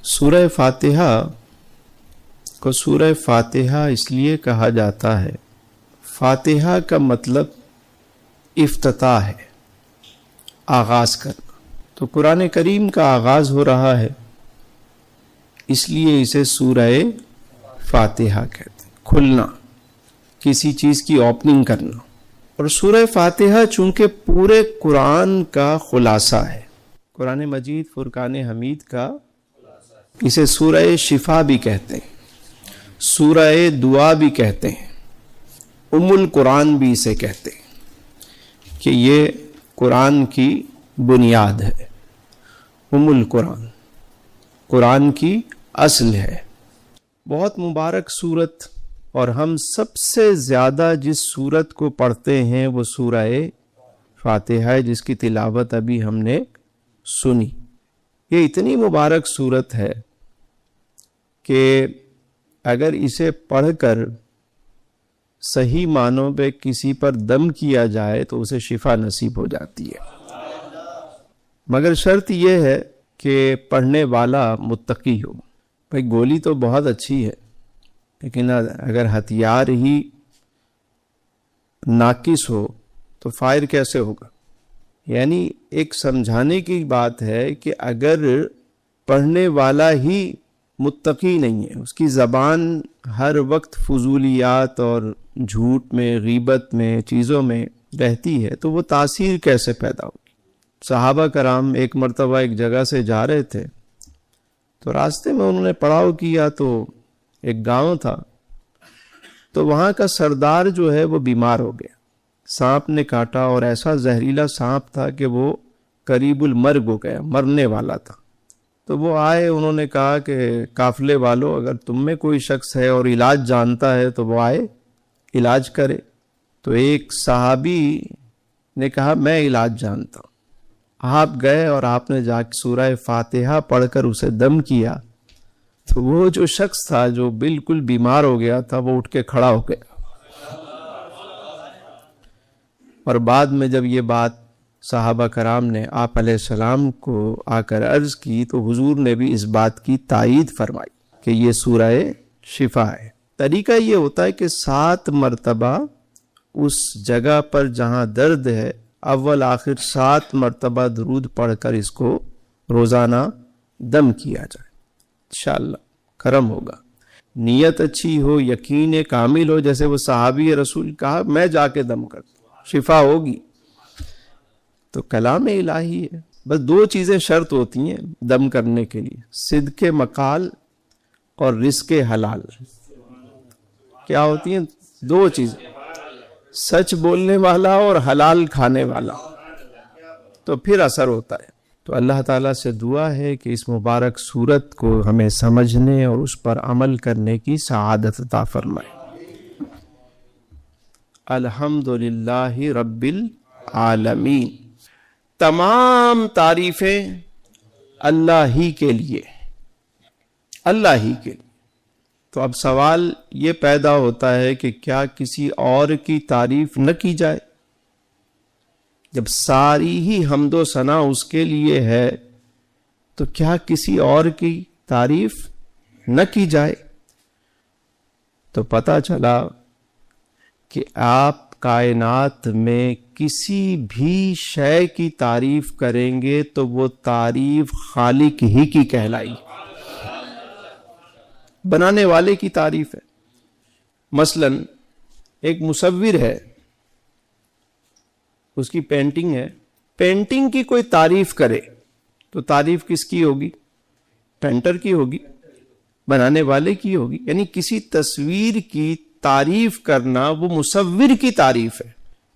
سورہ فاتحہ کو سورہ فاتحہ اس لیے کہا جاتا ہے، فاتحہ کا مطلب افتتاح ہے، آغاز کرنا۔ تو قرآن کریم کا آغاز ہو رہا ہے، اس لیے اسے سورہ فاتحہ کہتے ہیں، کھلنا، کسی چیز کی اوپننگ کرنا۔ اور سورہ فاتحہ چونکہ پورے قرآن کا خلاصہ ہے، قرآن مجید فرقان حمید کا، اسے سورہ شفا بھی کہتے ہیں، سورہ دعا بھی کہتے ہیں، ام القرآن بھی اسے کہتے ہیں کہ یہ قرآن کی بنیاد ہے، ام القرآن قرآن کی اصل ہے۔ بہت مبارک سورت، اور ہم سب سے زیادہ جس سورت کو پڑھتے ہیں وہ سورہ فاتحہ ہے، جس کی تلاوت ابھی ہم نے سنی۔ یہ اتنی مبارک سورت ہے کہ اگر اسے پڑھ کر صحیح معنوں پہ کسی پر دم کیا جائے تو اسے شفا نصیب ہو جاتی ہے، مگر شرط یہ ہے کہ پڑھنے والا متقی ہو۔ بھائی گولی تو بہت اچھی ہے، لیکن اگر ہتھیار ہی ناقص ہو تو فائر کیسے ہوگا؟ یعنی ایک سمجھانے کی بات ہے کہ اگر پڑھنے والا ہی متقی نہیں ہے، اس کی زبان ہر وقت فضولیات اور جھوٹ میں، غیبت میں، چیزوں میں رہتی ہے، تو وہ تاثیر کیسے پیدا ہوگی؟ صحابہ کرام ایک مرتبہ ایک جگہ سے جا رہے تھے، تو راستے میں انہوں نے پڑاؤ کیا، تو ایک گاؤں تھا، تو وہاں کا سردار جو ہے وہ بیمار ہو گیا، سانپ نے کاٹا، اور ایسا زہریلا سانپ تھا کہ وہ قریب المرگ ہو گیا، مرنے والا تھا۔ تو وہ آئے، انہوں نے کہا کہ قافلے والوں، اگر تم میں کوئی شخص ہے اور علاج جانتا ہے تو وہ آئے علاج کرے۔ تو ایک صحابی نے کہا میں علاج جانتا ہوں۔ آپ گئے اور آپ نے جا کے سورہ فاتحہ پڑھ کر اسے دم کیا، تو وہ جو شخص تھا جو بالکل بیمار ہو گیا تھا وہ اٹھ کے کھڑا ہو گیا۔ اور بعد میں جب یہ بات صحابہ کرام نے آپ علیہ السلام کو آ کر عرض کی تو حضور نے بھی اس بات کی تائید فرمائی کہ یہ سورہ شفا ہے۔ طریقہ یہ ہوتا ہے کہ 7 مرتبہ اس جگہ پر جہاں درد ہے، اول آخر 7 مرتبہ درود پڑھ کر اس کو روزانہ دم کیا جائے، انشاءاللہ کرم ہوگا۔ نیت اچھی ہو، یقین کامل ہو، جیسے وہ صحابی رسول کہا میں جا کے دم کرتا ہوں، شفا ہوگی۔ تو کلام الہی ہے، بس 2 چیزیں شرط ہوتی ہیں دم کرنے کے لیے، صدق مقال اور رزق حلال۔ کیا ہوتی ہیں 2 چیزیں؟ سچ بولنے والا اور حلال کھانے والا، تو پھر اثر ہوتا ہے۔ تو اللہ تعالیٰ سے دعا ہے کہ اس مبارک سورت کو ہمیں سمجھنے اور اس پر عمل کرنے کی سعادت عطا فرمائے۔ الحمدللہ رب العالمین، تمام تعریفیں اللہ ہی کے لیے، اللہ ہی کے لیے۔ تو اب سوال یہ پیدا ہوتا ہے کہ کیا کسی اور کی تعریف نہ کی جائے؟ جب ساری ہی حمد و ثنا اس کے لیے ہے تو کیا کسی اور کی تعریف نہ کی جائے؟ تو پتہ چلا کہ آپ کائنات میں کسی بھی شے کی تعریف کریں گے تو وہ تعریف خالق ہی کی کہلائی، بنانے والے کی تعریف ہے۔ مثلا ایک مصور ہے، اس کی پینٹنگ ہے، پینٹنگ کی کوئی تعریف کرے تو تعریف کس کی ہوگی؟ پینٹر کی ہوگی، بنانے والے کی ہوگی۔ یعنی کسی تصویر کی تعریف کرنا وہ مصور کی تعریف ہے۔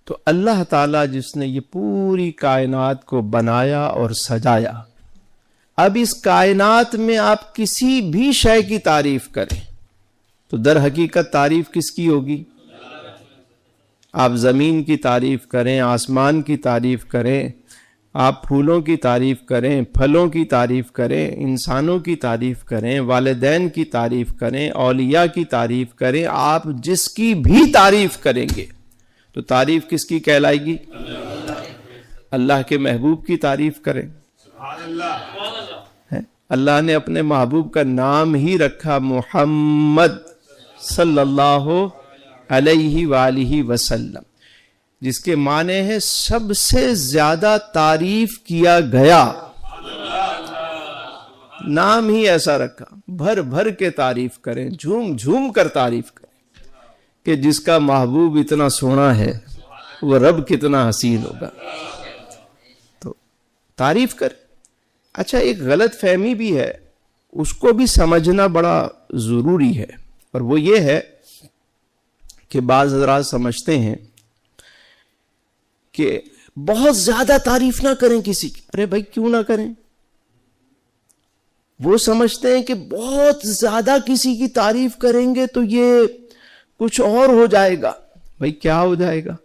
تو اللہ تعالیٰ جس نے یہ پوری کائنات کو بنایا اور سجایا، اب اس کائنات میں آپ کسی بھی شے کی تعریف کریں تو در حقیقت تعریف کس کی ہوگی؟ آپ زمین کی تعریف کریں، آسمان کی تعریف کریں، آپ پھولوں کی تعریف کریں، پھلوں کی تعریف کریں، انسانوں کی تعریف کریں، والدین کی تعریف کریں، اولیاء کی تعریف کریں، آپ جس کی بھی تعریف کریں گے تو تعریف کس کی کہلائے گی؟ اللہ کے محبوب کی تعریف کریں۔ اللہ نے اپنے محبوب کا نام ہی رکھا محمد صلی اللہ علیہ وآلہ وسلم، جس کے معنی ہے سب سے زیادہ تعریف کیا گیا۔ نام ہی ایسا رکھا، بھر بھر کے تعریف کریں، جھوم جھوم کر تعریف کریں کہ جس کا محبوب اتنا سونا ہے وہ رب کتنا حسین ہوگا، تو تعریف کریں۔ اچھا، ایک غلط فہمی بھی ہے، اس کو بھی سمجھنا بڑا ضروری ہے، اور وہ یہ ہے کہ بعض حضرات سمجھتے ہیں کہ بہت زیادہ تعریف نہ کریں کسی کی۔ ارے بھائی کیوں نہ کریں؟ وہ سمجھتے ہیں کہ بہت زیادہ کسی کی تعریف کریں گے تو یہ کچھ اور ہو جائے گا۔ بھائی کیا ہو جائے گا؟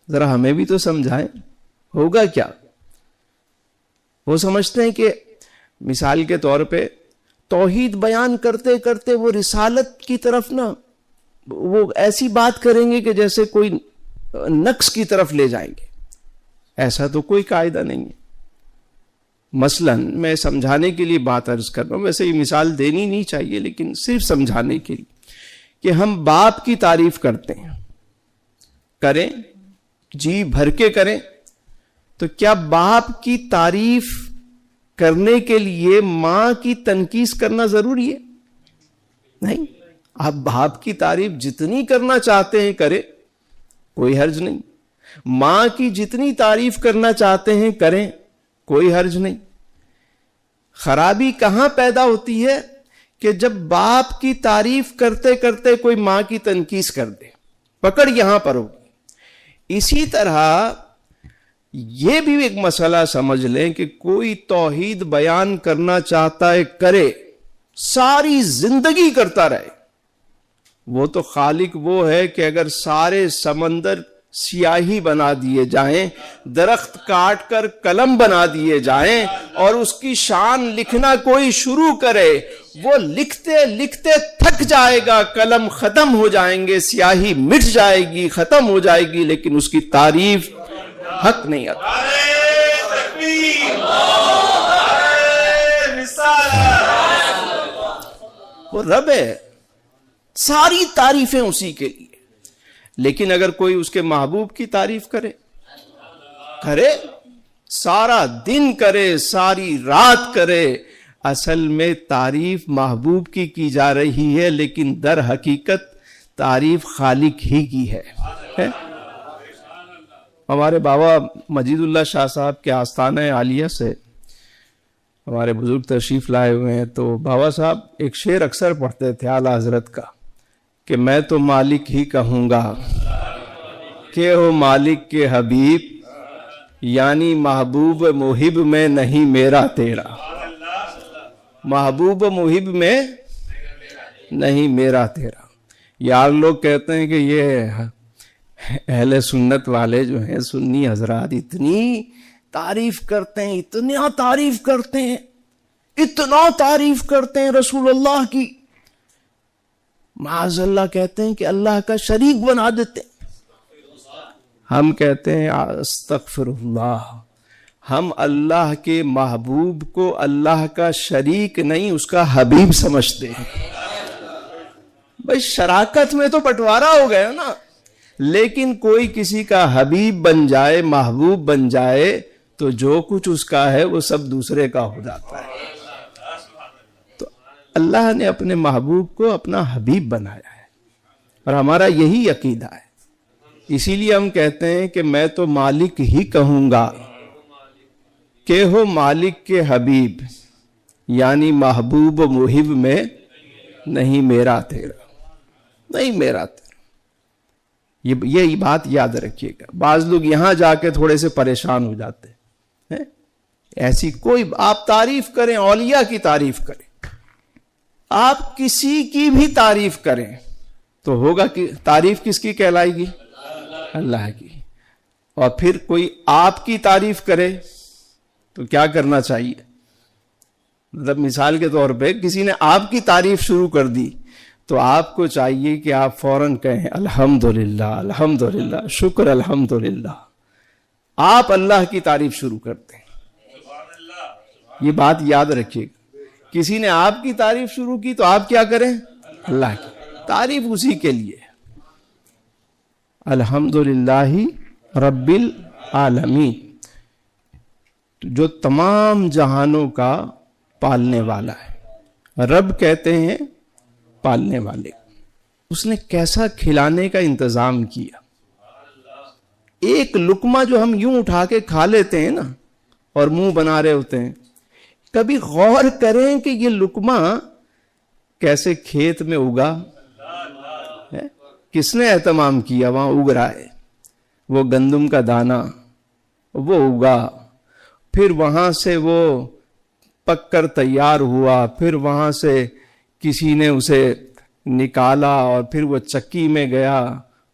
ذرا ہمیں بھی تو سمجھائیں، ہوگا کیا؟ وہ سمجھتے ہیں کہ مثال کے طور پہ توحید بیان کرتے کرتے وہ رسالت کی طرف نا وہ ایسی بات کریں گے کہ جیسے کوئی نقص کی طرف لے جائیں گے۔ ایسا تو کوئی قاعدہ نہیں ہے۔ مثلا میں سمجھانے کے لیے بات عرض کر رہا ہوں، ویسے یہ مثال دینی نہیں چاہیے لیکن صرف سمجھانے کے لیے، کہ ہم باپ کی تعریف کرتے ہیں، کریں جی بھر کے کریں، تو کیا باپ کی تعریف کرنے کے لیے ماں کی تنقیص کرنا ضروری ہے؟ نہیں، آپ باپ کی تعریف جتنی کرنا چاہتے ہیں کریں، کوئی حرج نہیں۔ ماں کی جتنی تعریف کرنا چاہتے ہیں کریں، کوئی حرج نہیں۔ خرابی کہاں پیدا ہوتی ہے کہ جب باپ کی تعریف کرتے کرتے کوئی ماں کی تنقیص کر دے، پکڑ یہاں پر ہوگی۔ اسی طرح یہ بھی ایک مسئلہ سمجھ لیں کہ کوئی توحید بیان کرنا چاہتا ہے کرے، ساری زندگی کرتا رہے، وہ تو خالق وہ ہے کہ اگر سارے سمندر سیاہی بنا دیے جائیں، درخت کاٹ کر قلم بنا دیے جائیں اور اس کی شان لکھنا کوئی شروع کرے، وہ لکھتے لکھتے تھک جائے گا، قلم ختم ہو جائیں گے، سیاہی مٹ جائے گی، ختم ہو جائے گی، لیکن اس کی تعریف حق نہیں آتا۔ وہ رب ہے، ساری تعریفیں اسی کے لیے۔ لیکن اگر کوئی اس کے محبوب کی تعریف کرے، سارا دن کرے، ساری رات کرے، اصل میں تعریف محبوب کی جا رہی ہے، لیکن در حقیقت تعریف خالق ہی کی ہے۔ ہمارے بابا مجید اللہ شاہ صاحب کے آستانہ عالیہ سے ہمارے بزرگ تشریف لائے ہوئے ہیں، تو بابا صاحب ایک شعر اکثر پڑھتے تھے اعلیٰ حضرت کا کہ میں تو مالک ہی کہوں گا کہ ہو مالک کے حبیب، یعنی محبوب محب میں نہیں میرا تیرا، محبوب محب میں نہیں میرا تیرا۔ یار لوگ کہتے ہیں کہ یہ اہل سنت والے جو ہیں، سنی حضرات اتنی تعریف کرتے ہیں، اتنا تعریف کرتے ہیں، اتنا تعریف کرتے ہیں رسول اللہ کی، معاذ اللہ کہتے ہیں کہ اللہ کا شریک بنا دیتے ہیں۔ ہم کہتے ہیں استغفر اللہ، ہم اللہ کے محبوب کو اللہ کا شریک نہیں اس کا حبیب سمجھتے ہیں۔ بھائی شراکت میں تو بٹوارا ہو گیا نا، لیکن کوئی کسی کا حبیب بن جائے، محبوب بن جائے، تو جو کچھ اس کا ہے وہ سب دوسرے کا ہو جاتا ہے۔ تو اللہ نے اپنے محبوب کو اپنا حبیب بنایا ہے، اور ہمارا یہی عقیدہ ہے۔ اسی لیے ہم کہتے ہیں کہ میں تو مالک ہی کہوں گا کہ ہو مالک کے حبیب، یعنی محبوب و محب میں نہیں میرا تیرا، نہیں میرا تیرا۔ یہ بات یاد رکھیے گا۔ بعض لوگ یہاں جا کے تھوڑے سے پریشان ہو جاتے ہیں۔ ایسی کوئی، آپ تعریف کریں، اولیاء کی تعریف کریں، آپ کسی کی بھی تعریف کریں تو ہوگا کہ تعریف کس کی کہلائے گی؟ اللہ کی۔ اور پھر کوئی آپ کی تعریف کرے تو کیا کرنا چاہیے؟ مطلب مثال کے طور پہ کسی نے آپ کی تعریف شروع کر دی تو آپ کو چاہیے کہ آپ فوراً کہیں الحمدللہ الحمدللہ، شکر الحمدللہ۔ آپ اللہ کی تعریف شروع کرتے ہیں، یہ بات یاد رکھیے گا. کسی نے آپ کی تعریف شروع کی تو آپ کیا کریں؟ اللہ کی تعریف اسی کے لیے. الحمدللہ رب العالمین، جو تمام جہانوں کا پالنے والا ہے. رب کہتے ہیں پالنے والے. اس نے کیسا کھلانے کا انتظام کیا. ایک لقمہ جو ہم یوں اٹھا کے کھا لیتے ہیں نا اور منہ بنا رہے ہوتے ہیں، کبھی غور کریں کہ یہ لقمہ کیسے کھیت میں اگا ہے؟ کس نے اہتمام کیا؟ وہاں اگ رہا ہے وہ گندم کا دانہ، وہ اگا، پھر وہاں سے وہ پک کر تیار ہوا، پھر وہاں سے کسی نے اسے نکالا اور پھر وہ چکی میں گیا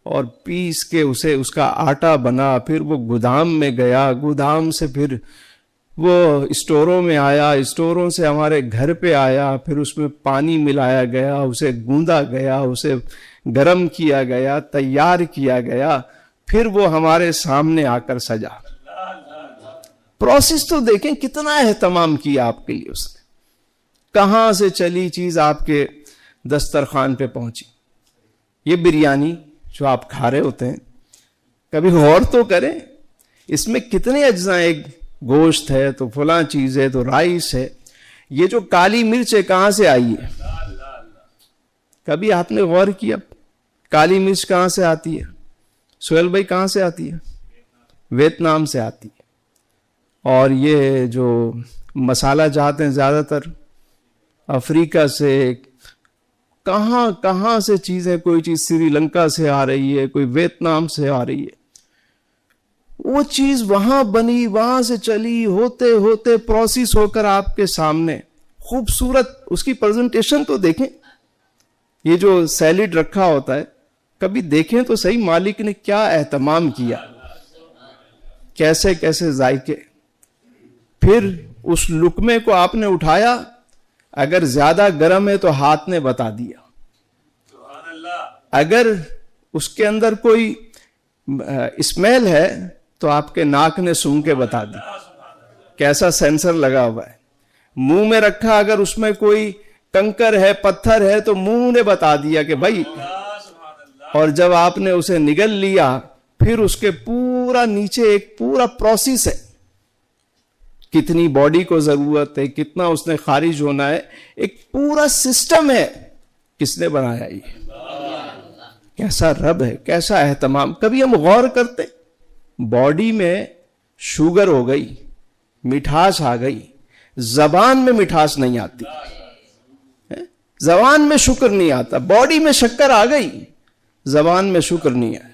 اور پیس کے اس کا آٹا بنا، پھر وہ گودام میں گیا، گودام سے پھر وہ اسٹوروں میں آیا، اسٹوروں سے ہمارے گھر پہ آیا، پھر اس میں پانی ملایا گیا، اسے گوندا گیا، اسے گرم کیا گیا، تیار کیا گیا، پھر وہ ہمارے سامنے آ کر سجا. پروسیس تو دیکھیں کتنا اہتمام کیا آپ کے لیے اس نے. کہاں سے چلی چیز آپ کے دسترخوان پہ پہنچی. یہ بریانی جو آپ کھا رہے ہوتے ہیں، کبھی غور تو کریں اس میں کتنے اجزاء. ایک گوشت ہے تو فلاں چیز ہے تو رائس ہے. یہ جو کالی مرچ ہے کہاں سے آئی ہے؟ کبھی آپ نے غور کیا کالی مرچ کہاں سے آتی ہے؟ سہیل بھائی کہاں سے آتی ہے؟ ویتنام سے آتی ہے. اور یہ جو مسالہ جات ہیں زیادہ تر افریقہ سے، کہاں کہاں سے چیزیں، کوئی چیز سری لنکا سے آ رہی ہے، کوئی ویتنام سے آ رہی ہے. وہ چیز وہاں بنی، وہاں سے چلی، ہوتے ہوتے پروسیس ہو کر آپ کے سامنے خوبصورت. اس کی پریزنٹیشن تو دیکھیں. یہ جو سیلیڈ رکھا ہوتا ہے کبھی دیکھیں تو صحیح مالک نے کیا اہتمام کیا، کیسے کیسے ذائقے. پھر اس لقمے کو آپ نے اٹھایا، اگر زیادہ گرم ہے تو ہاتھ نے بتا دیا، اگر اس کے اندر کوئی اسمیل ہے تو آپ کے ناک نے سونگھ کے بتا دی. کیسا سینسر لگا ہوا ہے. منہ میں رکھا، اگر اس میں کوئی کنکر ہے، پتھر ہے تو منہ نے بتا دیا کہ بھائی. اور جب آپ نے اسے نگل لیا، پھر اس کے پورا نیچے ایک پورا پروسیس ہے. کتنی باڈی کو ضرورت ہے، کتنا اس نے خارج ہونا ہے، ایک پورا سسٹم ہے. کس نے بنایا یہ؟ کیسا رب ہے، کیسا اہتمام. کبھی ہم غور کرتے باڈی میں شوگر ہو گئی، مٹھاس آ گئی، زبان میں مٹھاس نہیں آتی، زبان میں شکر نہیں آتا. باڈی میں شکر آ گئی، زبان میں شکر نہیں آیا.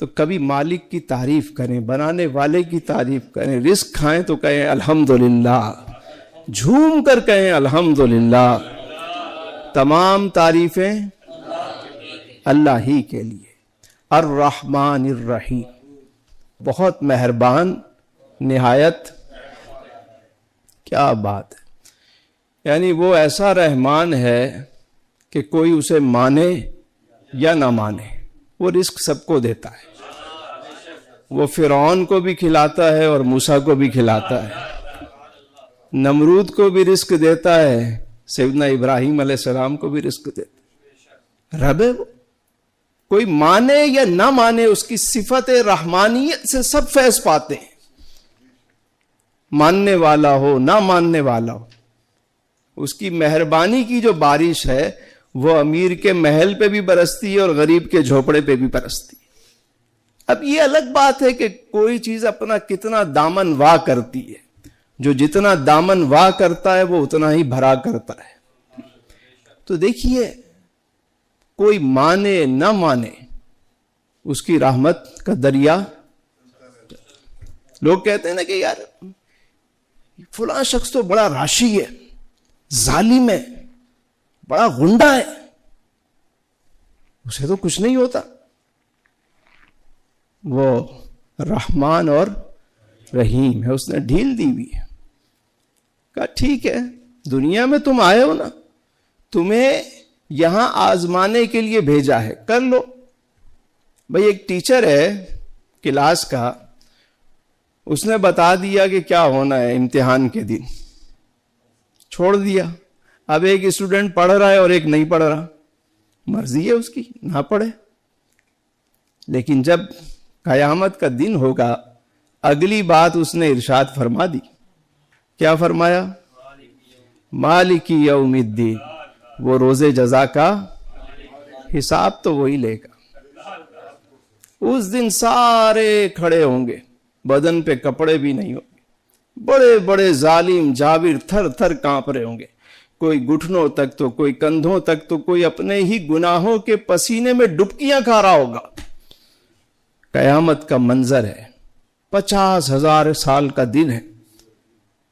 تو کبھی مالک کی تعریف کریں، بنانے والے کی تعریف کریں. رزق کھائیں تو کہیں الحمدللہ، جھوم کر کہیں الحمدللہ. تمام تعریفیں اللہ ہی کے لیے. الرحمن الرحیم، بہت مہربان، نہایت. کیا بات ہے. یعنی وہ ایسا رحمان ہے کہ کوئی اسے مانے یا نہ مانے، وہ رزق سب کو دیتا ہے. وہ فرعون کو بھی کھلاتا ہے اور موسیٰ کو بھی کھلاتا ہے. نمرود کو بھی رزق دیتا ہے، سیدنا ابراہیم علیہ السلام کو بھی رزق دیتا ہے. رب ہے وہ. کوئی مانے یا نہ مانے، اس کی صفت رحمانیت سے سب فیض پاتے ہیں. ماننے والا ہو نہ ماننے والا ہو، اس کی مہربانی کی جو بارش ہے وہ امیر کے محل پہ بھی برستی ہے اور غریب کے جھوپڑے پہ بھی برستی ہے. اب یہ الگ بات ہے کہ کوئی چیز اپنا کتنا دامن وا کرتی ہے. جو جتنا دامن وا کرتا ہے وہ اتنا ہی بھرا کرتا ہے. تو دیکھیے، کوئی مانے نہ مانے، اس کی رحمت کا دریا. لوگ کہتے ہیں نا کہ یار فلاں شخص تو بڑا راشی ہے، ظالم ہے، بڑا غنڈا ہے، اسے تو کچھ نہیں ہوتا. وہ رحمان اور رحیم ہے، اس نے ڈھیل دی ہوئی ہے. کہا ٹھیک ہے، دنیا میں تم آئے ہو نا، تمہیں یہاں آزمانے کے لیے بھیجا ہے، کر لو. بھئی ایک ٹیچر ہے کلاس کا، اس نے بتا دیا کہ کیا ہونا ہے امتحان کے دن، چھوڑ دیا۔ اب ایک اسٹوڈنٹ پڑھ رہا ہے اور ایک نہیں پڑھ رہا، مرضی ہے اس کی، نہ پڑھے۔ لیکن جب قیامت کا دن ہوگا، اگلی بات اس نے ارشاد فرما دی۔ کیا فرمایا؟ مالک یوم الدین، وہ روز جزا کا حساب تو وہی لے گا۔ اس دن سارے کھڑے ہوں گے، بدن پہ کپڑے بھی نہیں ہوں گے، بڑے بڑے ظالم جابر تھر تھر کانپ رہے ہوں گے، کوئی گھٹنوں تک تو کوئی کندھوں تک تو کوئی اپنے ہی گناہوں کے پسینے میں ڈبکیاں کھا رہا ہوگا۔ قیامت کا منظر ہے، 50,000 سال کا دن ہے۔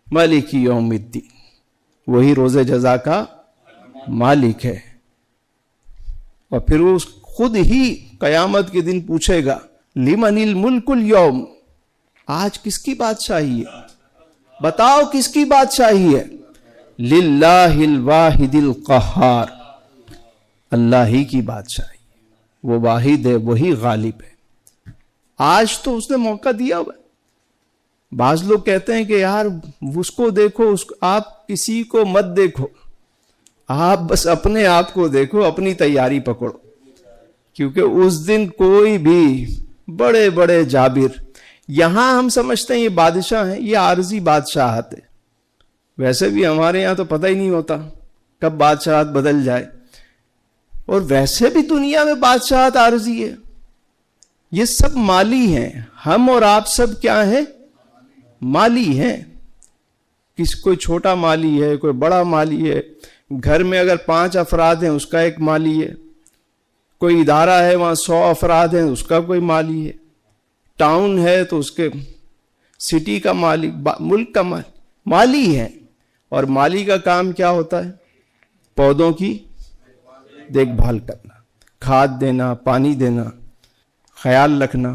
مالک یوم الدین، وہی روز جزا کا مالک ہے۔ اور پھر وہ خود ہی قیامت کے دن پوچھے گا، لمن الملک اليوم، آج کس کی بادشاہی ہے؟ بتاؤ کس کی بادشاہی ہے؟ للہ الواحد القہار، اللہ ہی کی بادشاہی، وہ واحد ہے، وہی غالب ہے۔ آج تو اس نے موقع دیا ہوا ہے۔ بعض لوگ کہتے ہیں کہ یار اس کو دیکھو، آپ کسی کو مت دیکھو، آپ بس اپنے آپ کو دیکھو، اپنی تیاری پکڑو، کیونکہ اس دن کوئی بھی بڑے بڑے جابر، یہاں ہم سمجھتے ہیں یہ بادشاہ ہیں، یہ عارضی بادشاہت ہے۔ ویسے بھی ہمارے یہاں تو پتہ ہی نہیں ہوتا کب بادشاہت بدل جائے، اور ویسے بھی دنیا میں بادشاہت عارضی ہے۔ یہ سب مالی ہیں، ہم اور آپ سب کیا ہیں؟ مالی ہیں۔ کوئی چھوٹا مالی ہے، کوئی بڑا مالی ہے۔ گھر میں اگر 5 افراد ہیں اس کا ایک مالی ہے، کوئی ادارہ ہے وہاں 100 افراد ہیں اس کا کوئی مالی ہے، ٹاؤن ہے تو اس کے سٹی کا مالی، ملک کا مالی ہے۔ اور مالی کا کام کیا ہوتا ہے؟ پودوں کی دیکھ بھال کرنا، کھاد دینا، پانی دینا، خیال رکھنا۔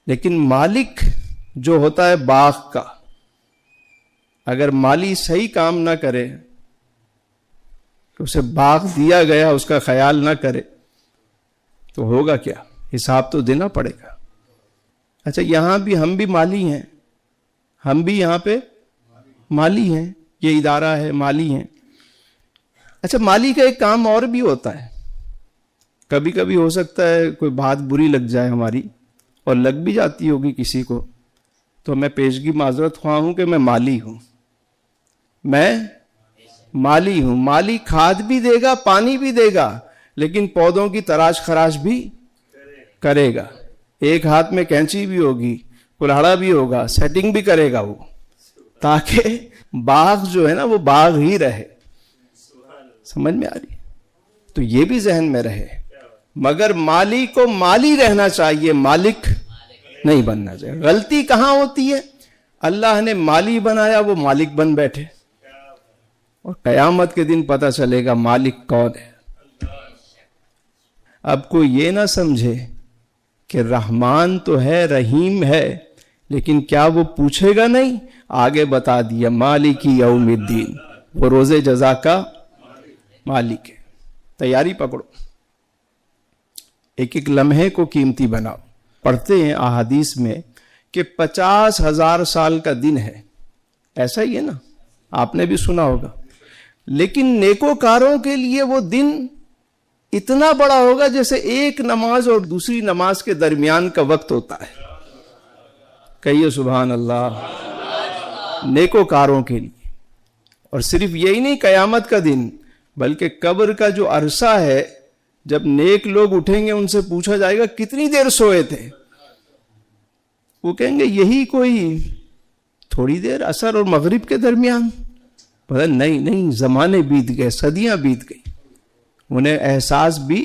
لیکن مالک جو ہوتا ہے باغ کا، اگر مالی صحیح کام نہ کرے، اسے باغ دیا گیا اس کا خیال نہ کرے، تو ہوگا کیا؟ حساب تو دینا پڑے گا۔ اچھا، یہاں بھی ہم بھی مالی ہیں، ہم بھی یہاں پہ مالی ہیں، یہ ادارہ ہے، مالی ہیں۔ اچھا، مالی کا ایک کام اور بھی ہوتا ہے۔ کبھی کبھی ہو سکتا ہے کوئی بات بری لگ جائے ہماری، اور لگ بھی جاتی ہوگی کسی کو، تو میں پیشگی معذرت خواہ ہوں کہ میں مالی ہوں، میں مالی ہوں۔ مالی کھاد بھی دے گا، پانی بھی دے گا، لیکن پودوں کی تراش خراش بھی کرے گا۔ ایک ہاتھ میں کینچی بھی ہوگی، کلہاڑا بھی ہوگا، سیٹنگ بھی کرے گا وہ، تاکہ باغ جو ہے نا وہ باغ ہی رہے۔ سمجھ میں آ رہی؟ تو یہ بھی ذہن میں رہے، مگر مالی کو مالی رہنا چاہیے، مالک نہیں بننا چاہیے۔ غلطی کہاں ہوتی ہے؟ اللہ نے مالی بنایا، وہ مالک بن بیٹھے، اور قیامت کے دن پتہ چلے گا مالک کون ہے۔ اب کوئی یہ نہ سمجھے کہ رحمان تو ہے، رحیم ہے، لیکن کیا وہ پوچھے گا نہیں؟ آگے بتا دیا، مالک یوم الدین، وہ روز جزا کا مالک ہے۔ تیاری پکڑو، ایک ایک لمحے کو قیمتی بناؤ۔ پڑھتے ہیں احادیث میں کہ 50,000 سال کا دن ہے، ایسا ہی ہے نا، آپ نے بھی سنا ہوگا۔ لیکن نیکوکاروں کے لیے وہ دن اتنا بڑا ہوگا جیسے ایک نماز اور دوسری نماز کے درمیان کا وقت ہوتا ہے۔ کہیے سبحان اللہ۔ نیکوکاروں کے لیے، اور صرف یہی نہیں قیامت کا دن، بلکہ قبر کا جو عرصہ ہے، جب نیک لوگ اٹھیں گے ان سے پوچھا جائے گا کتنی دیر سوئے تھے، وہ کہیں گے یہی کوئی تھوڑی دیر، عصر اور مغرب کے درمیان۔ پتہ نہیں، زمانے بیت گئے، صدیاں بیت گئی، انہیں احساس بھی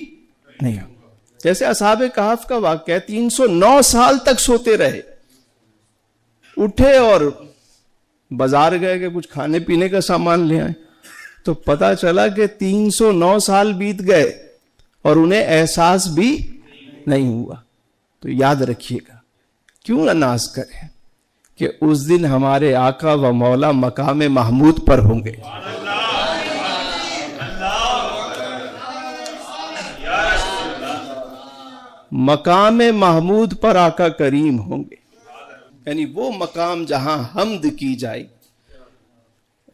نہیں ہوا۔ جیسے اصحاب کہف کا واقعہ، 309 سال تک سوتے رہے، اٹھے اور بازار گئے کہ کچھ کھانے پینے کا سامان لے آئے، تو پتہ چلا کہ 309 سال بیت گئے اور انہیں احساس بھی نہیں ہوا۔ تو یاد رکھیے گا، کیوں نہ ناز کریں کہ اس دن ہمارے آقا و مولا مقام محمود پر ہوں گے۔ مقام محمود پر آقا کریم ہوں گے۔ یعنی وہ مقام جہاں حمد کی جائے.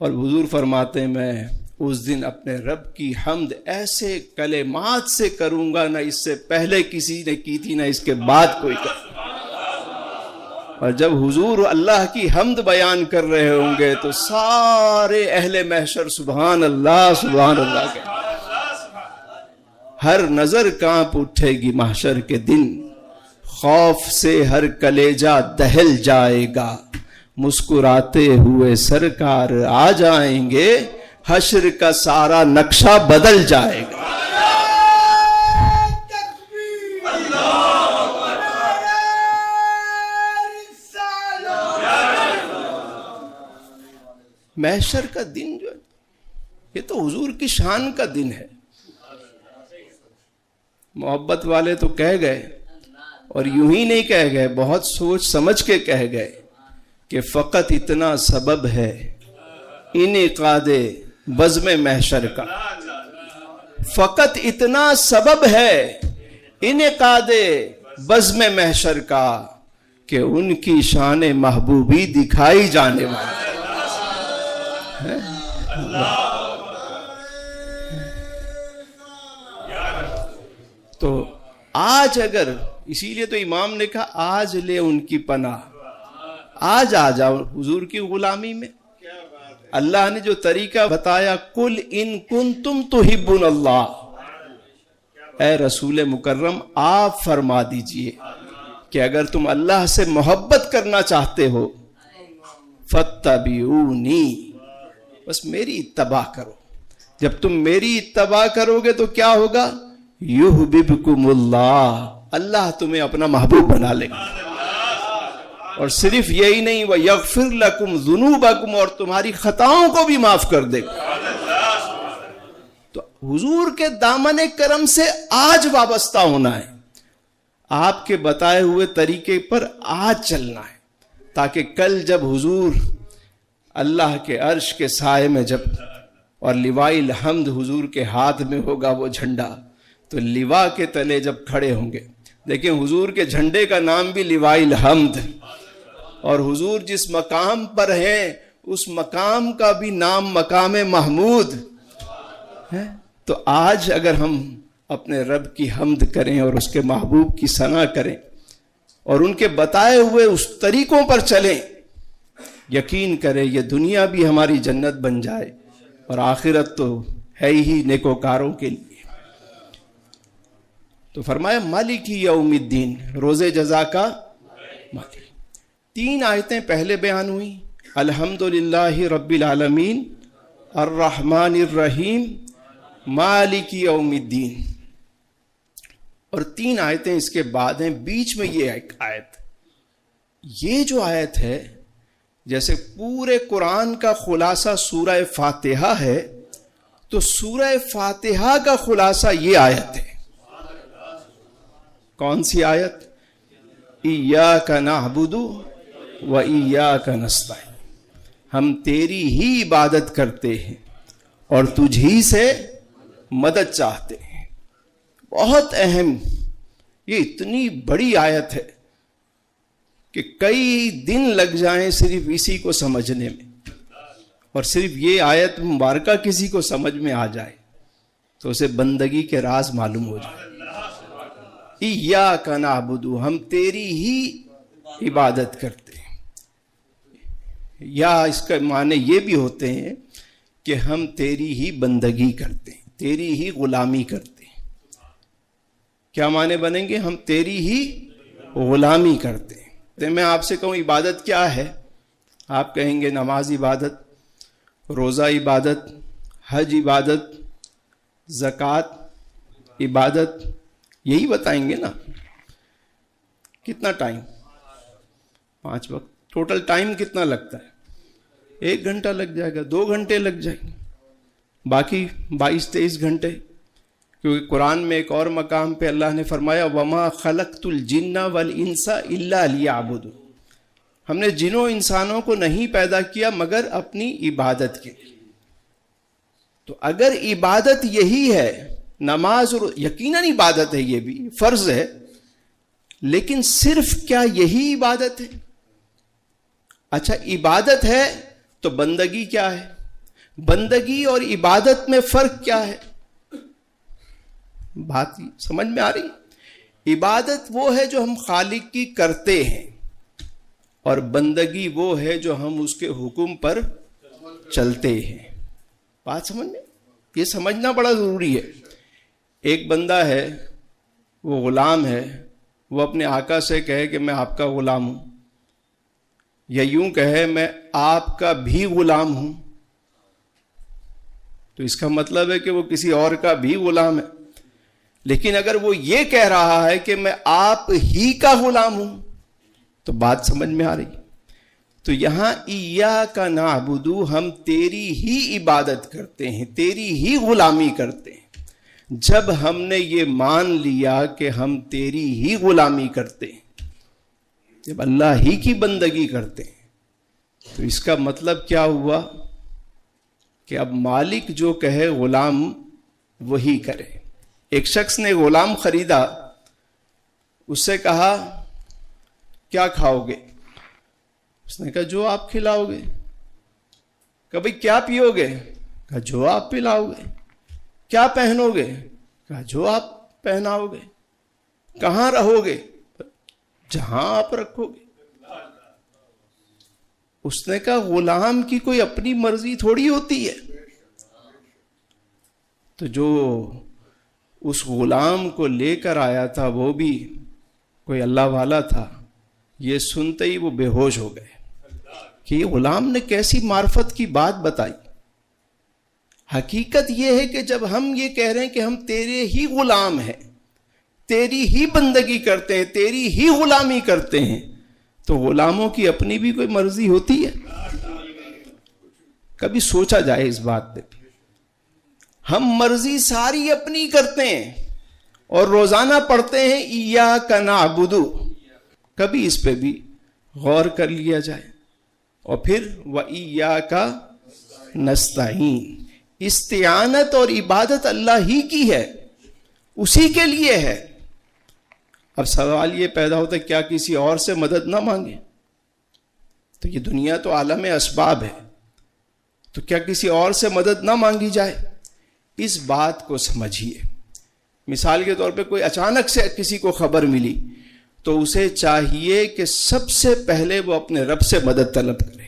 اور حضور فرماتے ہیں میں اس دن اپنے رب کی حمد ایسے کلمات سے کروں گا، نہ اس سے پہلے کسی نے کی تھی نہ اس کے بعد کوئی کر. اور جب حضور اللہ کی حمد بیان کر رہے ہوں گے تو سارے اہل محشر سبحان اللہ کہ ہر نظر کانپ اٹھے گی محشر کے دن، خوف سے ہر کلیجہ دہل جائے گا، مسکراتے ہوئے سرکار آ جائیں گے، حشر کا سارا نقشہ بدل جائے گا. محشر کا دن جو ہے یہ تو حضور کی شان کا دن ہے. محبت والے تو کہہ گئے، اور یوں ہی نہیں کہہ گئے، بہت سوچ سمجھ کے کہہ گئے کہ فقط اتنا سبب ہے انعقاد بزم محشر کا، فقط اتنا سبب ہے انعقاد بزم محشر کا کہ ان کی شان محبوبی دکھائی جانے والی. تو آج اگر، اسی لیے تو امام نے کہا آج لے ان کی پناہ، آج آ جاؤ حضور کی غلامی میں. اللہ نے جو طریقہ بتایا، قل ان کنتم تحبون اللہ، اے رسول مکرم آپ فرما دیجئے کہ اگر تم اللہ سے محبت کرنا چاہتے ہو فاتبعونی، بس میری اتباع کرو. جب تم میری اتباع کرو گے تو کیا ہوگا؟ یحببکم اللہ، اللہ تمہیں اپنا محبوب بنا لے گا. اور صرف یہی نہیں، وَيَغْفِرْ لَكُمْ ذُنُوبَكُمْ، اور تمہاری خطاؤں کو بھی معاف کر دے گا. تو حضور کے دامن کرم سے آج وابستہ ہونا ہے، آپ کے بتائے ہوئے طریقے پر آج چلنا ہے، تاکہ کل جب حضور اللہ کے عرش کے سائے میں جب، اور لواء الحمد حضور کے ہاتھ میں ہوگا وہ جھنڈا، تو لواء کے تلے جب کھڑے ہوں گے، دیکھیں حضور کے جھنڈے کا نام بھی لواء الحمد، اور حضور جس مقام پر ہیں اس مقام کا بھی نام مقام محمود ہے. تو آج اگر ہم اپنے رب کی حمد کریں اور اس کے محبوب کی ثنا کریں اور ان کے بتائے ہوئے اس طریقوں پر چلیں، یقین کریں یہ دنیا بھی ہماری جنت بن جائے اور آخرت تو ہے ہی نیکوکاروں کے لیے. تو فرمایا مالک یوم الدین، روز جزا کا مالک. 3 آیتیں پہلے بیان ہوئی، الحمدللہ رب العالمین، الرحمن الرحیم، مالک یوم الدین. اور 3 آیتیں اس کے بعد ہیں، بیچ میں یہ ایک آیت. یہ جو آیت ہے جیسے پورے قرآن کا خلاصہ سورہ فاتحہ ہے، تو سورہ فاتحہ کا خلاصہ یہ آیت ہے. کون سی آیت؟ ایاک نعبد و ایاک نستعین، ہم تیری ہی عبادت کرتے ہیں اور تجھ ہی سے مدد چاہتے ہیں. بہت اہم، یہ اتنی بڑی آیت ہے کہ کئی دن لگ جائیں صرف اسی کو سمجھنے میں، اور صرف یہ آیت مبارکہ کسی کو سمجھ میں آ جائے تو اسے بندگی کے راز معلوم ہو جائے. ایاک نعبد، ہم تیری ہی عبادت کرتے ہیں، یا اس کا معنی یہ بھی ہوتے ہیں کہ ہم تیری ہی بندگی کرتے ہیں، تیری ہی غلامی کرتے ہیں. کیا معنی بنیں گے؟ ہم تیری ہی غلامی کرتے ہیں. میں آپ سے کہوں عبادت کیا ہے، آپ کہیں گے نماز عبادت، روزہ عبادت، حج عبادت، زکوٰۃ عبادت، یہی بتائیں گے نا. کتنا ٹائم؟ 5 وقت. ٹوٹل ٹائم کتنا لگتا ہے؟ 1 گھنٹہ لگ جائے گا، 2 گھنٹے لگ جائیں گے، باقی 22-23 گھنٹے. کیونکہ قرآن میں ایک اور مقام پہ اللہ نے فرمایا وَمَا خَلَقْتُ الْجِنَّ وَالْإِنسَ إِلَّا لِيَعْبُدُونِ، ہم نے جنوں انسانوں کو نہیں پیدا کیا مگر اپنی عبادت کے لیے. تو اگر عبادت یہی ہے، نماز، اور یقیناً عبادت ہے، یہ بھی فرض ہے، لیکن صرف کیا یہی عبادت ہے؟ اچھا عبادت ہے تو بندگی کیا ہے؟ بندگی اور عبادت میں فرق کیا ہے؟ بات سمجھ میں آ رہی؟ عبادت وہ ہے جو ہم خالق کی کرتے ہیں، اور بندگی وہ ہے جو ہم اس کے حکم پر چلتے ہیں۔ بات سمجھ میں؟ یہ سمجھنا بڑا ضروری ہے۔ ایک بندہ ہے، وہ غلام ہے، وہ اپنے آقا سے کہے کہ میں آپ کا غلام ہوں، یا یوں کہے میں آپ کا بھی غلام ہوں، تو اس کا مطلب ہے کہ وہ کسی اور کا بھی غلام ہے۔ لیکن اگر وہ یہ کہہ رہا ہے کہ میں آپ ہی کا غلام ہوں، تو بات سمجھ میں آ رہی؟ تو یہاں ایاک نعبد، ہم تیری ہی عبادت کرتے ہیں، تیری ہی غلامی کرتے ہیں۔ جب ہم نے یہ مان لیا کہ ہم تیری ہی غلامی کرتے ہیں، جب اللہ ہی کی بندگی کرتے ہیں، تو اس کا مطلب کیا ہوا کہ اب مالک جو کہے غلام وہی کرے۔ ایک شخص نے غلام خریدا، اس سے کہا کیا کھاؤ گے؟ اس نے کہا جو آپ کھلاؤ گے۔ کہا بھئی کیا پیو گے؟ کہا جو آپ پلاؤ گے۔ کیا پہنو گے؟ کہا جو آپ پہناؤ گے۔ کہاں رہو گے؟ جہاں آپ رکھو گے۔ اس نے کہا غلام کی کوئی اپنی مرضی تھوڑی ہوتی ہے۔ تو جو اس غلام کو لے کر آیا تھا وہ بھی کوئی اللہ والا تھا، یہ سنتے ہی وہ بے ہوش ہو گئے کہ یہ غلام نے کیسی معرفت کی بات بتائی۔ حقیقت یہ ہے کہ جب ہم یہ کہہ رہے ہیں کہ ہم تیرے ہی غلام ہیں، تیری ہی بندگی کرتے ہیں، تیری ہی غلامی کرتے ہیں، تو غلاموں کی اپنی بھی کوئی مرضی ہوتی ہے؟ کبھی سوچا جائے اس بات پہ۔ ہم مرضی ساری اپنی کرتے ہیں اور روزانہ پڑھتے ہیں ایاک نعبد، کبھی اس پہ بھی غور کر لیا جائے۔ اور پھر وَإِيَّاكَ نَسْتَعِينُ، استعانت اور عبادت اللہ ہی کی ہے، اسی کے لیے ہے۔ اب سوال یہ پیدا ہوتا ہے کیا کسی اور سے مدد نہ مانگے؟ تو یہ دنیا تو عالم اسباب ہے، تو کیا کسی اور سے مدد نہ مانگی جائے؟ اس بات کو سمجھیے۔ مثال کے طور پہ کوئی اچانک سے کسی کو خبر ملی تو اسے چاہیے کہ سب سے پہلے وہ اپنے رب سے مدد طلب کرے۔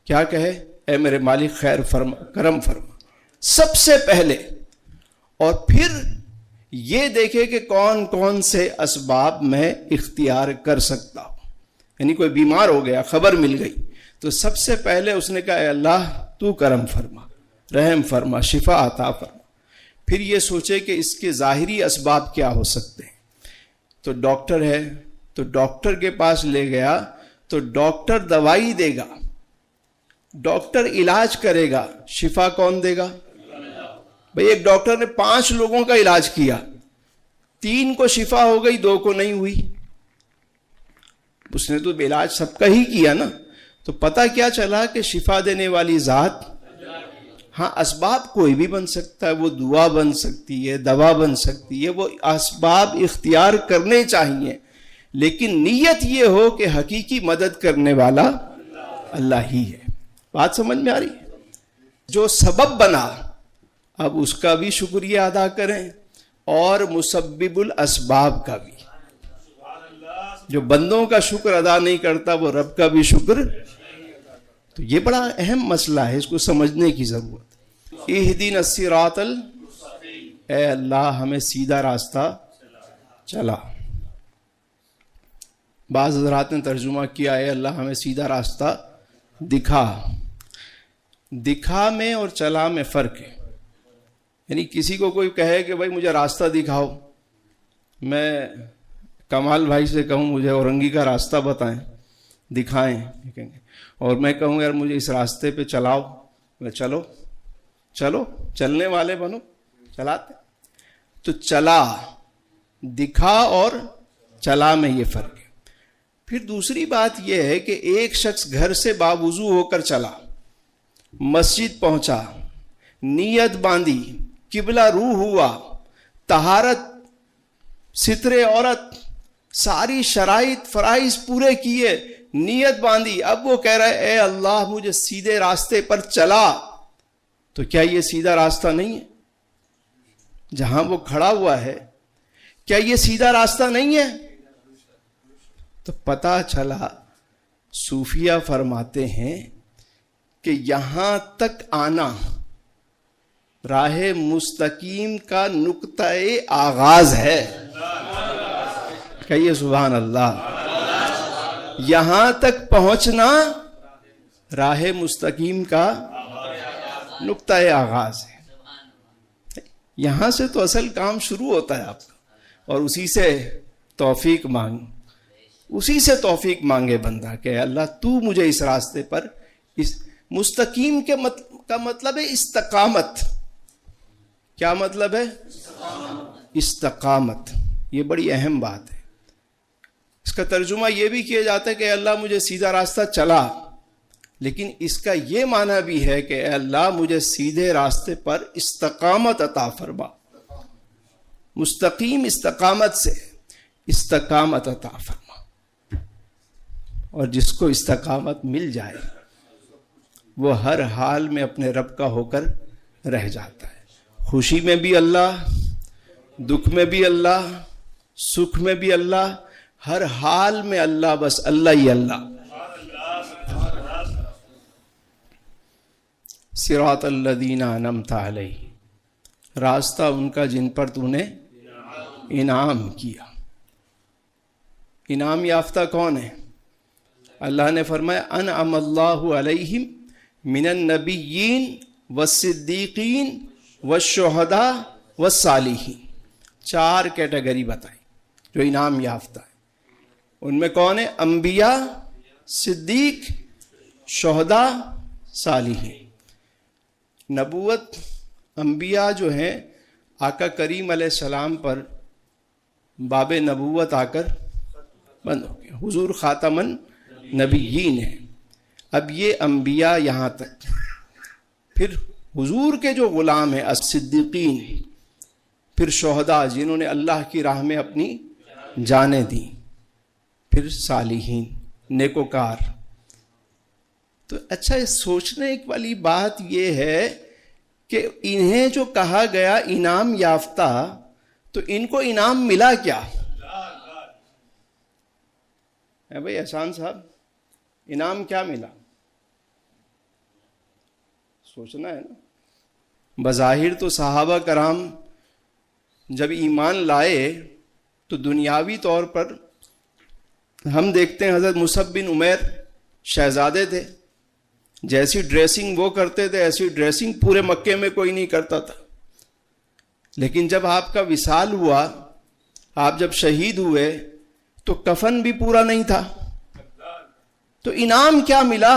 کیا کہے؟ اے میرے مالک خیر فرما، کرم فرما، سب سے پہلے۔ اور پھر یہ دیکھے کہ کون کون سے اسباب میں اختیار کر سکتا ہوں۔ یعنی کوئی بیمار ہو گیا، خبر مل گئی، تو سب سے پہلے اس نے کہا اے اللہ تو کرم فرما، رحم فرما، شفا عطا فرما۔ پھر یہ سوچے کہ اس کے ظاہری اسباب کیا ہو سکتے ہیں۔ تو ڈاکٹر ہے تو ڈاکٹر کے پاس لے گیا تو ڈاکٹر دوائی دے گا، ڈاکٹر علاج کرے گا، شفا کون دے گا؟ بھئی ایک ڈاکٹر نے 5 لوگوں کا علاج کیا، 3 کو شفا ہو گئی، 2 کو نہیں ہوئی۔ اس نے تو علاج سب کا ہی کیا نا، تو پتہ کیا چلا کہ شفا دینے والی ذات، ہاں اسباب کوئی بھی بن سکتا ہے، وہ دعا بن سکتی ہے، دوا بن سکتی ہے، وہ اسباب اختیار کرنے چاہیے، لیکن نیت یہ ہو کہ حقیقی مدد کرنے والا اللہ ہی ہے۔ بات سمجھ میں آ رہی ہے؟ جو سبب بنا اب اس کا بھی شکریہ ادا کریں، اور مسبب الاسباب کا بھی۔ جو بندوں کا شکر ادا نہیں کرتا وہ رب کا بھی شکر۔ تو یہ بڑا اہم مسئلہ ہے، اس کو سمجھنے کی ضرورت ہے۔ اہدنا الصراط اے اللہ ہمیں سیدھا راستہ چلا۔ بعض حضرات نے ترجمہ کیا اے اللہ ہمیں سیدھا راستہ دکھا۔ دکھا میں اور چلا میں فرق ہے۔ یعنی کسی کو کوئی کہے کہ بھائی مجھے راستہ دکھاؤ، میں کمال بھائی سے کہوں مجھے اورنگی کا راستہ بتائیں، دکھائیں، اور میں کہوں یار مجھے اس راستے پہ چلاؤ، میں چلو چلو، چلنے والے بنو، چلاتے۔ تو چلا، دکھا اور چلا میں یہ فرق ہے۔ پھر دوسری بات یہ ہے کہ ایک شخص گھر سے باوضو ہو کر چلا، مسجد پہنچا، نیت باندھی، قبلہ روح ہوا، طہارت، ستر عورت، ساری شرائط فرائض پورے کیے، نیت باندھی، اب وہ کہہ رہا ہے اے اللہ مجھے سیدھے راستے پر چلا، تو کیا یہ سیدھا راستہ نہیں ہے؟ جہاں وہ کھڑا ہوا ہے کیا یہ سیدھا راستہ نہیں ہے؟ تو پتہ چلا صوفیہ فرماتے ہیں کہ یہاں تک آنا راہ مستقیم کا نقطہ آغاز ہے۔ کہیے سبحان اللہ۔ یہاں تک پہنچنا راہ مستقیم کا نقطہ آغاز ہے۔ یہاں سے تو اصل کام شروع ہوتا ہے آپ کا، اور اسی سے توفیق مانگے بندہ کہ اللہ تو مجھے اس راستے پر، اس مستقیم کا مطلب ہے استقامت۔ کیا مطلب ہے؟ استقامت۔ یہ بڑی اہم بات ہے۔ اس کا ترجمہ یہ بھی کیا جاتا ہے کہ اے اللہ مجھے سیدھا راستہ چلا، لیکن اس کا یہ معنی بھی ہے کہ اے اللہ مجھے سیدھے راستے پر استقامت عطا فرما۔ مستقیم استقامت سے استقامت عطا فرما۔ اور جس کو استقامت مل جائے وہ ہر حال میں اپنے رب کا ہو کر رہ جاتا ہے۔ خوشی میں بھی اللہ، دکھ میں بھی اللہ، سکھ میں بھی اللہ، ہر حال میں اللہ، بس اللہ ہی اللہ۔ صراط الذین انعمت علیہم، راستہ ان کا جن پر تو نے انعام کیا۔ انعام یافتہ کون ہے؟ اللہ نے فرمایا انعم اللہ علیہم من النبیین والصدیقین والشہداء والصالحین۔ 4 کیٹیگری بتائی جو انعام یافتہ ہے۔ ان میں کون ہے؟ انبیاء، صدیق، شہداء، صالحین۔ نبوت، انبیاء جو ہیں آقا کریم علیہ السلام پر باب نبوت آ کر بند ہو گیا، حضور خاتم النبیین ہیں۔ اب یہ انبیاء یہاں تک، پھر حضور کے جو غلام ہیں الصدیقین، پھر شہداء جنہوں نے اللہ کی راہ میں اپنی جانیں دیں، پھر صالحین نیکوکار۔ تو اچھا سوچنے والی بات یہ ہے کہ انہیں جو کہا گیا انعام یافتہ، تو ان کو انعام ملا کیا ہے بھائی احسان صاحب؟ انعام کیا ملا؟ سوچنا ہے نا۔ بظاہر تو صحابہ کرام جب ایمان لائے تو دنیاوی طور پر ہم دیکھتے ہیں حضرت مصعب بن عمیر شہزادے تھے، جیسی ڈریسنگ وہ کرتے تھے ایسی ڈریسنگ پورے مکے میں کوئی نہیں کرتا تھا۔ لیکن جب آپ کا وصال ہوا، آپ جب شہید ہوئے تو کفن بھی پورا نہیں تھا، تو انعام کیا ملا؟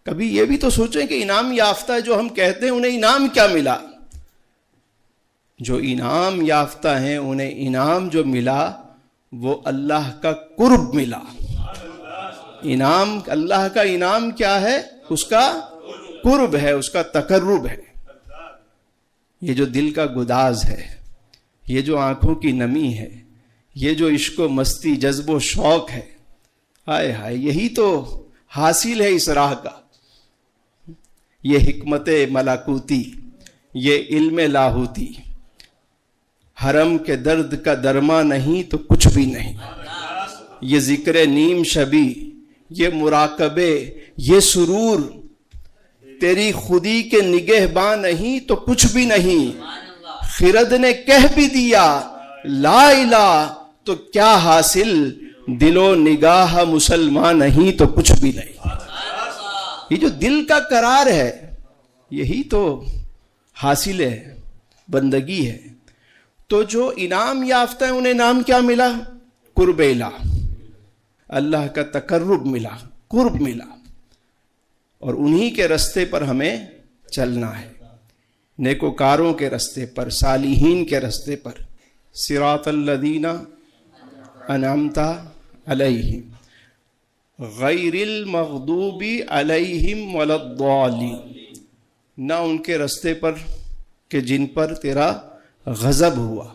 کبھی یہ بھی تو سوچیں کہ انعام یافتہ جو ہم کہتے ہیں انہیں انعام کیا ملا؟ جو انعام یافتہ ہیں انہیں انعام جو ملا وہ اللہ کا قرب ملا۔ انعام، اللہ کا انعام کیا ہے؟ اس کا قرب ہے، اس کا تقرب ہے۔ یہ جو دل کا گداز ہے، یہ جو آنکھوں کی نمی ہے، یہ جو عشق و مستی، جذب و شوق ہے، ہائے ہائے، یہی تو حاصل ہے اس راہ کا۔ یہ حکمت ملاکوتی، یہ علم لاہوتی، حرم کے درد کا درما نہیں تو کچھ بھی نہیں۔ یہ ذکر نیم شبی، یہ مراقبے، یہ سرور، تیری خودی کے نگہباں نہیں تو کچھ بھی نہیں۔ خرد نے کہہ بھی دیا لا الہ تو کیا حاصل، دل و نگاہ مسلمان نہیں تو کچھ بھی نہیں۔ یہ جو دل کا قرار ہے یہی تو حاصل ہے، بندگی ہے۔ تو جو انعام یافتہ ہے انہیں انعام کیا ملا؟ قرب الہ، اللہ کا تقرب ملا، قرب ملا، اور انہی کے رستے پر ہمیں چلنا ہے، نیکوکاروں کے رستے پر، صالحین کے رستے پر۔ صراط الذین انعمت علیہم غیر المغضوب علیہم ولا الضالین، نہ ان کے رستے پر کہ جن پر تیرا غضب ہوا۔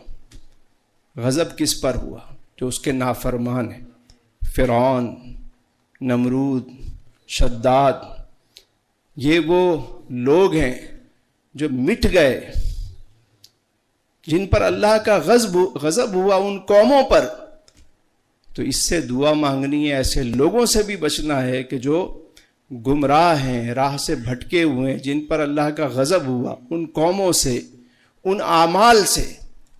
غضب کس پر ہوا؟ جو اس کے نافرمان ہیں، فرعون، نمرود، شداد، یہ وہ لوگ ہیں جو مٹ گئے، جن پر اللہ کا غضب ہوا ان قوموں پر. تو اس سے دعا مانگنی ہے، ایسے لوگوں سے بھی بچنا ہے کہ جو گمراہ ہیں، راہ سے بھٹکے ہوئے ہیں، جن پر اللہ کا غضب ہوا، ان قوموں سے، ان اعمال سے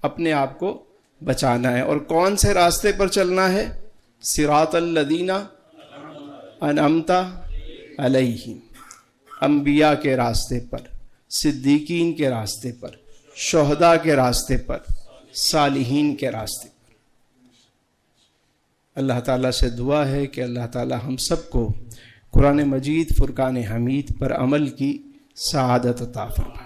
اپنے آپ کو بچانا ہے. اور کون سے راستے پر چلنا ہے؟ صراط الذین انعمت علیہم، انبیاء کے راستے پر، صدیقین کے راستے پر، شہداء کے راستے پر، صالحین کے راستے پر. اللہ تعالیٰ سے دعا ہے کہ اللہ تعالیٰ ہم سب کو قرآن مجید فرقان حمید پر عمل کی سعادت عطا فرمائے.